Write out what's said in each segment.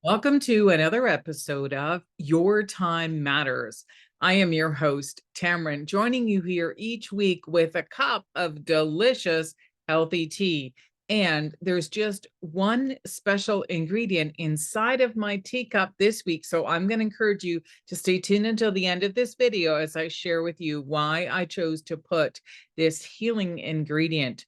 Welcome to another episode of Your Time Matters. I am your host, Tammeron, joining you here each week with a cup of delicious, healthy tea. And there's just one special ingredient inside of my teacup this week. So I'm going to encourage you to stay tuned until the end of this video as I share with you why I chose to put this healing ingredient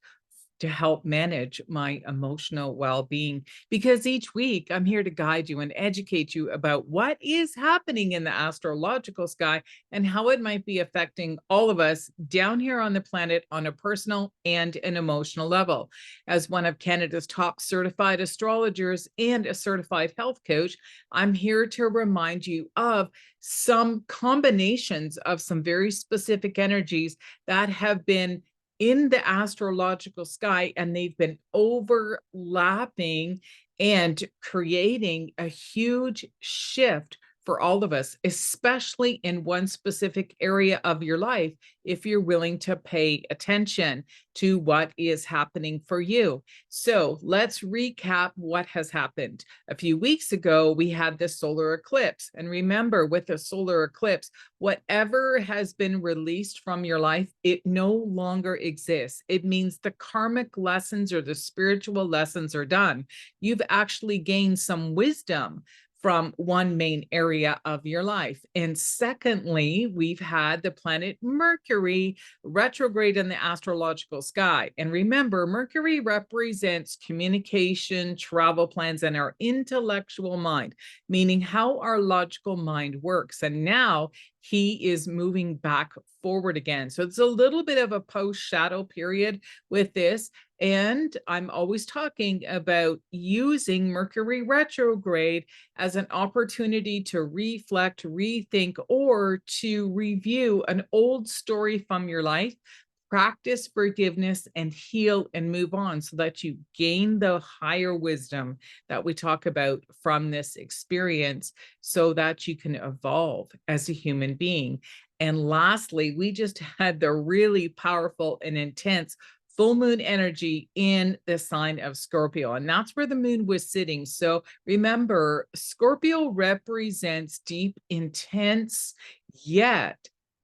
to help manage my emotional well-being, because each week I'm here to guide you and educate you about what is happening in the astrological sky and how it might be affecting all of us down here on the planet on a personal and an emotional level. As one of Canada's top certified astrologers and a certified health coach, I'm here to remind you of some combinations of some very specific energies that have been in the astrological sky, and they've been overlapping and creating a huge shift for all of us, especially in one specific area of your life, if you're willing to pay attention to what is happening for you. So let's recap what has happened. A few weeks ago, we had the solar eclipse. And remember, with the solar eclipse, whatever has been released from your life, it no longer exists. It means the karmic lessons or the spiritual lessons are done. You've actually gained some wisdom from one main area of your life. And secondly, we've had the planet Mercury retrograde in the astrological sky. And remember, Mercury represents communication, travel plans, and our intellectual mind, meaning how our logical mind works. And now he is moving back forward again. So it's a little bit of a post-shadow period with this. And I'm always talking about using Mercury retrograde as an opportunity to reflect, rethink, or to review an old story from your life, practice forgiveness, and heal and move on so that you gain the higher wisdom that we talk about from this experience so that you can evolve as a human being. And lastly, we just had the really powerful and intense full moon energy in the sign of Scorpio, and that's where the moon was sitting. So remember, Scorpio represents deep, intense, yet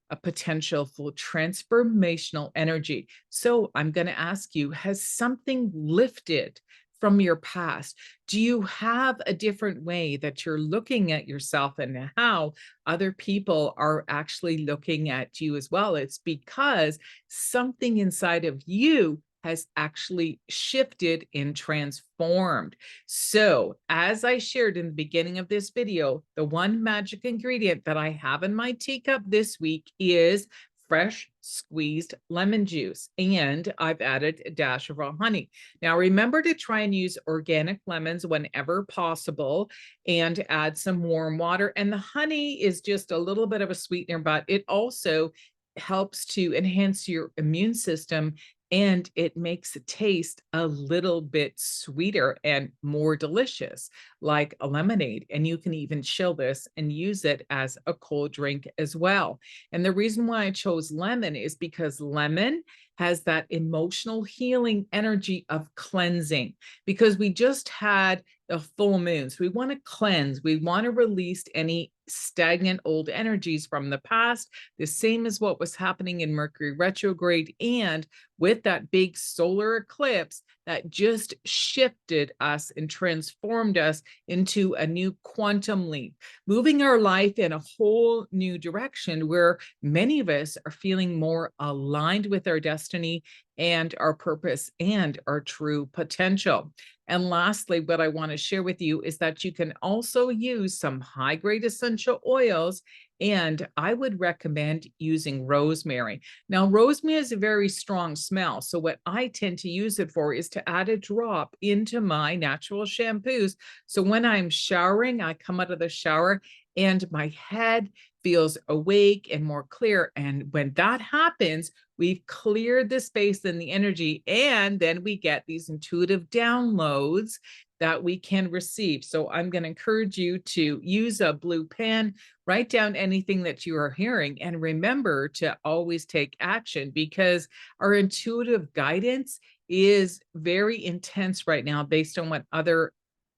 a potential for transformational energy. So I'm going to ask you, has something lifted from your past? Do you have a different way that you're looking at yourself and how other people are actually looking at you as well? It's because something inside of you has actually shifted and transformed. So, as I shared in the beginning of this video, the one magic ingredient that I have in my teacup this week is fresh squeezed lemon juice, and I've added a dash of raw honey. Now, remember to try and use organic lemons whenever possible and add some warm water. And the honey is just a little bit of a sweetener, but it also helps to enhance your immune system, and it makes it taste a little bit sweeter and more delicious, like a lemonade. And you can even chill this and use it as a cold drink as well. And the reason why I chose lemon is because lemon has that emotional healing energy of cleansing, because we just had the full moons. We want to cleanse. We want to release any stagnant old energies from the past, the same as what was happening in Mercury retrograde and with that big solar eclipse that just shifted us and transformed us into a new quantum leap, moving our life in a whole new direction where many of us are feeling more aligned with our destiny and our purpose and our true potential. And lastly, what I want to share with you is that you can also use some high-grade essential oils, and I would recommend using rosemary. Now, rosemary is a very strong smell, so what I tend to use it for is to add a drop into my natural shampoos. So when I'm showering, I come out of the shower and my head feels awake and more clear. And when that happens, we've cleared the space and the energy, and then we get these intuitive downloads that we can receive. So I'm going to encourage you to use a blue pen, write down anything that you are hearing, and remember to always take action, because our intuitive guidance is very intense right now based on what other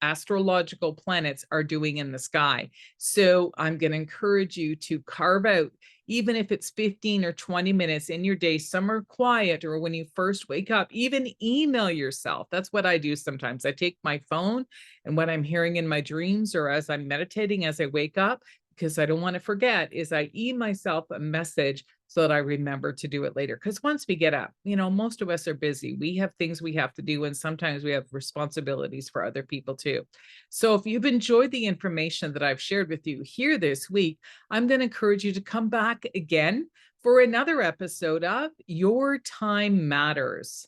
astrological planets are doing in the sky. So I'm going to encourage you to carve out, even if it's 15 or 20 minutes in your day, somewhere quiet, or when you first wake up, even email yourself. That's what I do sometimes. I take my phone, and what I'm hearing in my dreams or as I'm meditating as I wake up, because I don't want to forget, is I myself a message so that I remember to do it later. Because once we get up, most of us are busy. We have things we have to do, and sometimes we have responsibilities for other people too. So if you've enjoyed the information that I've shared with you here this week, I'm going to encourage you to come back again for another episode of Your Time Matters.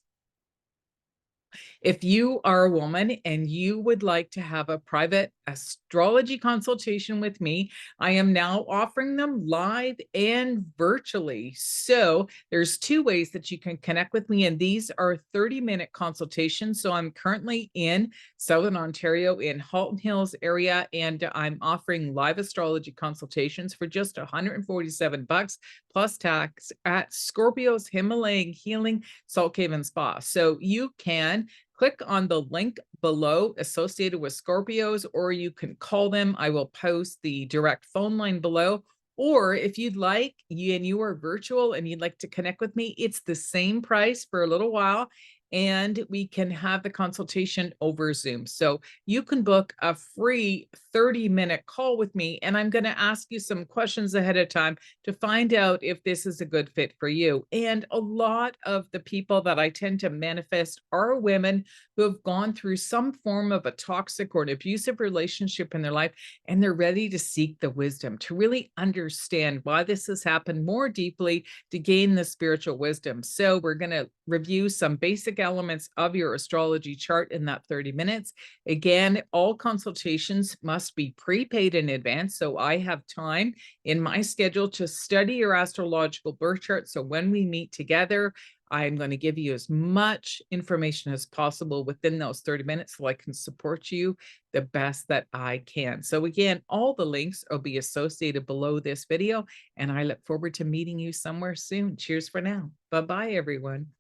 If you are a woman and you would like to have a private astrology consultation with me, I am now offering them live and virtually. So there's two ways that you can connect with me, and these are 30-minute consultations. So I'm currently in Southern Ontario in Halton Hills area, and I'm offering live astrology consultations for just $147 plus tax at Scorpio's Himalayan Healing Salt Cave and Spa. So you can click on the link below associated with Scorpios, or you can call them. I will post the direct phone line below. Or if you'd like, you are virtual and you'd like to connect with me, it's the same price for a little while, and we can have the consultation over Zoom. So you can book a free 30-minute call with me, and I'm going to ask you some questions ahead of time to find out if this is a good fit for you. And a lot of the people that I tend to manifest are women who have gone through some form of a toxic or an abusive relationship in their life, and they're ready to seek the wisdom, to really understand why this has happened more deeply, to gain the spiritual wisdom. So we're going to review some basic elements of your astrology chart in that 30 minutes. Again, all consultations must be prepaid in advance, so I have time in my schedule to study your astrological birth chart. So when we meet together, I'm going to give you as much information as possible within those 30 minutes so I can support you the best that I can. So again, all the links will be associated below this video, and I look forward to meeting you somewhere soon. Cheers for now. Bye-bye, everyone.